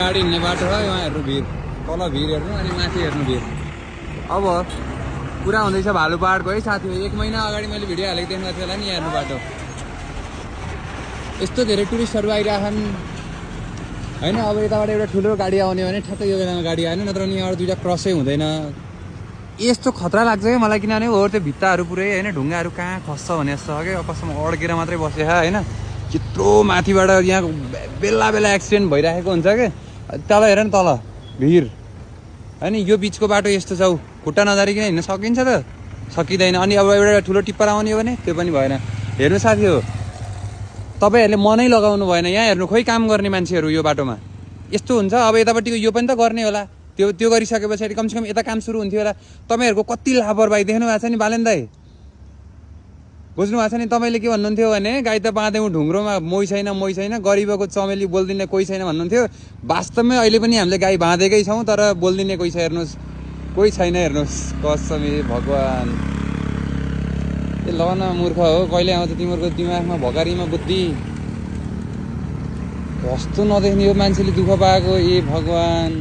गाडी हिँड्ने बाटो हो यहाँ हेर्नु भिर तल भिर हेर्नु अनि माथि हेर्नु भिर अब पुरा हुँदैछ भालुपाहाडको है साथी 1 महिना अगाडि मैले भिडियो हालेको देख्नु थियो होला नि हेर्नु बाटो यस्तो धेरै टुरिस्टहरू आइरहेछन् हैन अब यताबाट एउटा ठुलो गाडी आउने भने ठ्याक्कै यो बेलामा गाडी आएन नत्र नि यहाँबाट दुईटा क्रसै हुँदैन यस्तो खतरा लाग्छ क्या मलाई किनभने हो त्यो भित्ताहरू पुरै हैन ढुङ्गाहरू कहाँ खस्छ भने जस्तो हो क्या कसम अड्केर मात्रै बसे हैन चित्रो माथिबाट यहाँ बेला बेला एक्सिडेन्ट भइरहेको हुन्छ के तल हेर न तल भिर हैन यो बिचको बाटो यस्तो छ खुट्टा नजारिकन हिँड्न सकिन्छ त सकिँदैन अनि अब एउटा ठुलो टिप्पर आउने हो भने त्यो पनि भएन हेर्नु साथी हो तपाईहरुले मनै लगाउनु भएन यहाँ हेर्नु खोइ काम गर्ने मान्छेहरू यो बाटोमा यस्तो हुन्छ अब यतापट्टिको यो पनि त गर्ने होला त्यो गरिसकेपछि कमसेकम यता काम सुरु हुन्थ्यो होला तपाईहरुको कति लापरवाही देख्नु भएको छ नि बालेन दाइ बुझ्नु भएको छ नि तपाईले के भन्नुहुन्थ्यो भने गाई त बाँधेउ ढुङ्ग्रोमा मोही छैन गरिबको चमेली बोल्दिने कोही छैन भन्नुहुन्थ्यो वास्तवमै अहिले पनि हामीले गाई बाँधेकै छौं तर बोल्दिने कोही छ हेर्नुस् कोही छैन हेर्नुस् कसमै भगवान ए लगन मूर्ख हो कहिले आउँछ तिम्रो दिमागमा भकारीमा बुद्धि कस्तो नदेख्ने यो मान्छेले दुःख पाएको ए भगवान